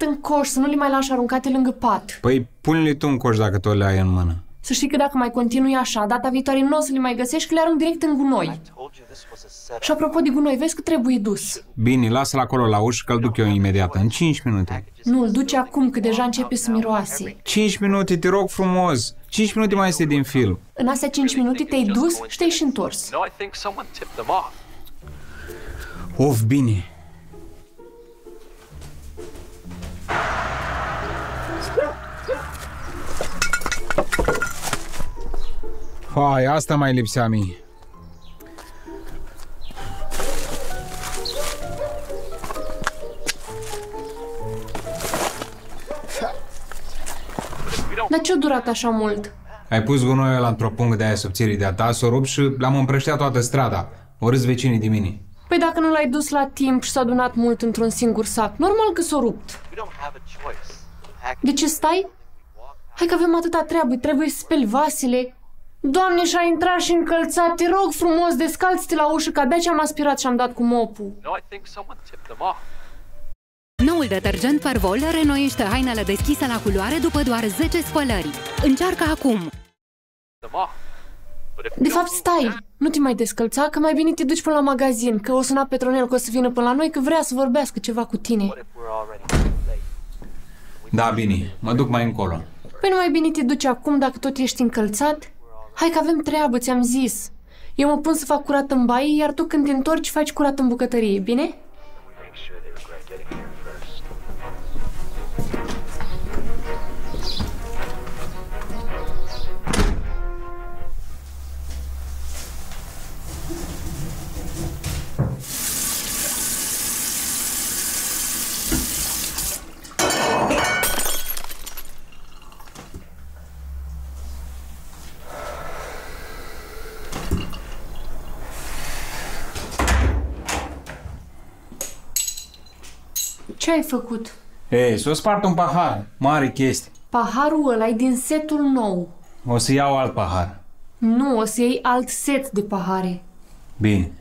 direct în coș, să nu le mai lași aruncate lângă pat. Păi pune-le tu în coș dacă tot le ai în mână. Să știi că dacă mai continui așa, data viitoare nu o să le mai găsești, că le arunc direct în gunoi. Și apropo de gunoi, vezi că trebuie dus. Bine, lasă-l acolo la ușă că îl duc eu imediat, în 5 minute. Nu, îl duce acum, că deja începe să miroase. 5 minute, te rog frumos. 5 minute mai este din film. În astea 5 minute te-ai dus și te-ai și întors. Of, bine. Hai, asta mai lipsea mie. Dar ce-a durat așa mult? Ai pus gunoiul ăla într-o pungă de aia subțirii de-a ta, s-o rupt și l-am împrășteat toată strada. O râs vecinii de mine. Păi dacă nu l-ai dus la timp și s-a adunat mult într-un singur sac, normal că s-a rupt. De ce stai? Hai că avem atâta treabă, trebuie să speli vasele. Doamne, și-a intrat și încălțat, te rog frumos, descalți-te la ușă, că abia ce-am aspirat și am dat cu mopul. Noul detergent Pervol reînnoiește hainele deschise la culoare după doar 10 spălări. Încearcă acum! De fapt, stai, nu te mai descălța, că mai bine te duci până la magazin, că o suna Petronel că o să vină până la noi, că vrea să vorbească ceva cu tine. Da, bine, mă duc mai încolo. Păi nu mai bine te duci acum dacă tot ești încălțat? Hai că avem treabă, ți-am zis. Eu mă pun să fac curat în baie, iar tu când te întorci faci curat în bucătărie, bine? Ce ai făcut? Ei, s-o spart un pahar. Mare chestie. Paharul ăla e din setul nou. O să iau alt pahar. Nu, o să iei alt set de pahare. Bine.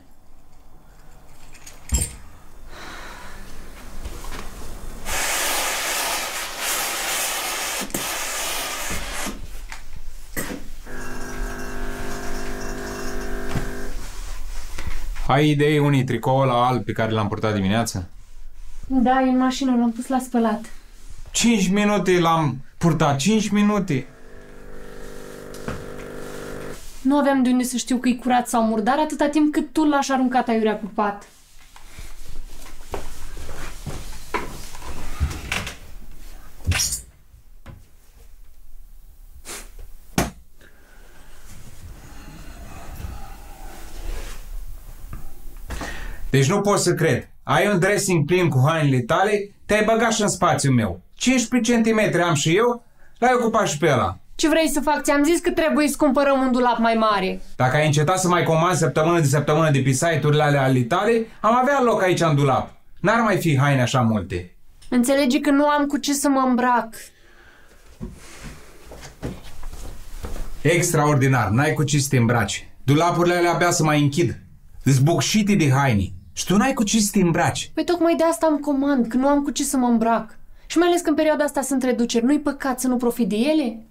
Ai idei unii tricoul ăla alb pe care l-am purtat dimineața? Da, e în mașină, l-am pus la spălat. 5 minute l-am purtat, 5 minute. Nu aveam de unde să știu că e curat sau murdar atâta timp cât tu l-aș aruncat aiurea pe pat. Deci nu pot să cred. Ai un dressing plin cu hainele tale, te-ai băgat și în spațiul meu. 15 cm am și eu, l-ai ocupat și pe ăla. Ce vrei să fac? Ți-am zis că trebuie să cumpărăm un dulap mai mare. Dacă ai încetat să mai comanzi săptămână de pe site-urile ale tale, am avea loc aici în dulap. N-ar mai fi haine așa multe. Înțelegi că nu am cu ce să mă îmbrac. Extraordinar, n-ai cu ce să te îmbraci. Dulapurile alea abia să mai închid. Zbucșite de haine. Și tu n-ai cu ce să te îmbraci. Păi tocmai de asta am comand, că nu am cu ce să mă îmbrac. Și mai ales că în perioada asta sunt reduceri. Nu-i păcat să nu profit de ele?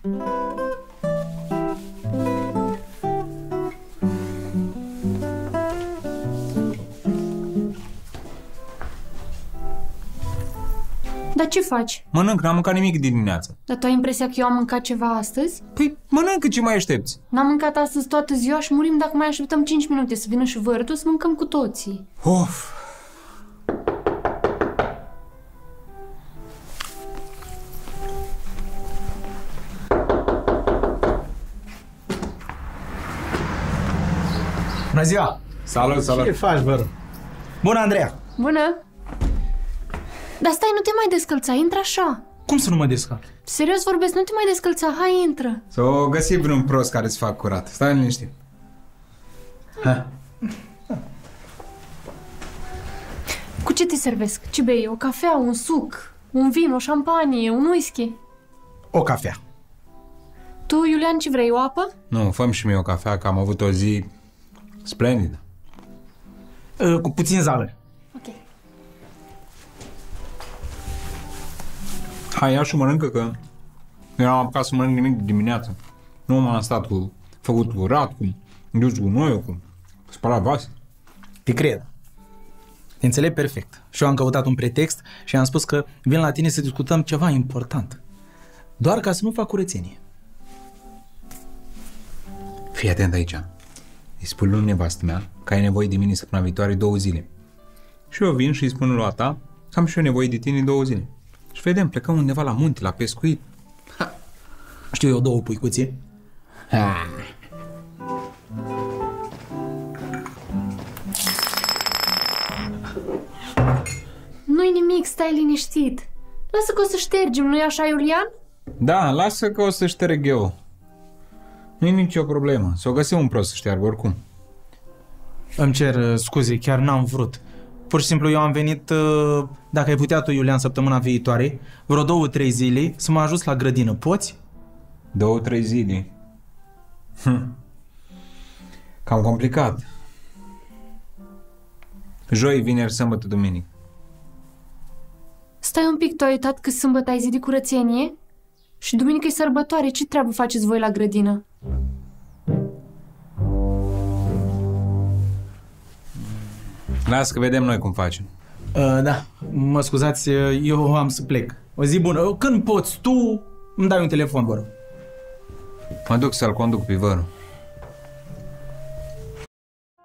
Dar ce faci? Mănânc, n-am mâncat nimic de dimineață. Dar tu ai impresia că eu am mâncat ceva astăzi? Păi mănâncă, ce mai aștepți? N-am mâncat astăzi toată ziua și murim dacă mai așteptăm 5 minute să vină și vărtul să mâncăm cu toții. Of! Bună ziua! Salut, salut! Ce faci, bă? Bună, Andreea! Bună! Dar stai, nu te mai descălța, intră așa. Cum să nu mă descalc? Serios vorbesc, nu te mai descălța, hai, intră. S-o găsi vreun prost care să fac curat. Stai liniștit. Ha. Cu ce te servesc? Ce bei? O cafea, un suc, un vin, o șampanie, un whisky? O cafea. Tu, Iulian, ce vrei, o apă? Nu, fă-mi și mie o cafea, că am avut o zi splendidă. Cu puțin zală. Ok. Hai, ia și mănâncă, că eu am apucat să mănânc nimic de dimineață. Nu m-am stat cu făcut curat, cu dus gunoiul, cu spălat vase. Te cred. Te înțeleg perfect. Și eu am căutat un pretext și am spus că vin la tine să discutăm ceva important. Doar ca să nu fac curățenie. Fii atent aici. Îi spun lui nevastă mea că ai nevoie de mine săptămâna viitoare 2 zile. Și eu vin și îi spun lui ta că am și eu nevoie de tine 2 zile. Și vedem, plecăm undeva la munte, la pescuit. Ha. Știu eu 2 puicuții. Nu-i nimic, stai liniștit. Lasă că o să ștergem, nu-i așa, Iulian? Da, lasă că o să șterg eu. Nu-i nicio problemă. S-o găsim un prost să șteargă oricum. Îmi cer scuze, chiar n-am vrut. Pur și simplu eu am venit, dacă ai putea tu, Iulian, săptămâna viitoare, vreo 2-3 zile, să mă ajut la grădină. Poți? 2-3 zile. Cam complicat. Joi, vineri, sâmbătă, duminică. Stai un pic, tu ai uitat că sâmbătă ai zi de curățenie? Și duminică e sărbătoare, ce treabă faceți voi la grădină? Lasă că vedem noi cum facem. Da, mă scuzați, eu am să plec. O zi bună. Când poți tu, îmi dai un telefon, vă rog. Mă duc să-l conduc pe vărul.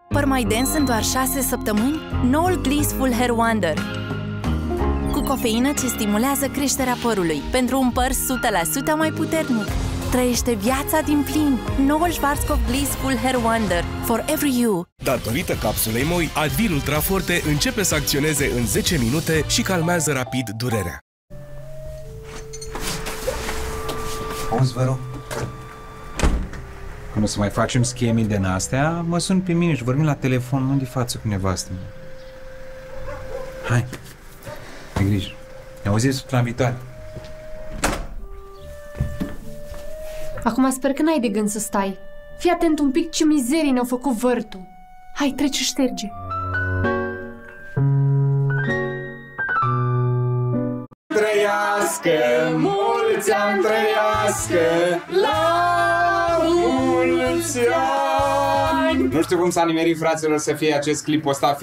Păr mai dens în doar 6 săptămâni? Noul Gliss Full Hair Wonder. Cu cofeină ce stimulează creșterea părului pentru un păr 100% mai puternic. Trăiește viața din plin. Noul Schwarzkopf Gliss Full Hair Wonder. For every you. Datorită capsulei MOI, Advil Ultra Forte începe să acționeze în 10 minute și calmează rapid durerea. Auzi, vărul? Când o să mai facem scheme din astea, mă sun pe mine și vorbim la telefon, nu de față cu nevastă mea. Hai, ai grijă. Ne auzim săptămâna viitoare. Acum sper că n-ai de gând să stai. Fii atent un pic ce mizerii ne-au făcut vârtul. Hai, trece și șterge. Trăiască, mulți ani trăiască, la mulți ani! Nu știu cum s-a nimerit, fraților, să fie acest clip ăsta.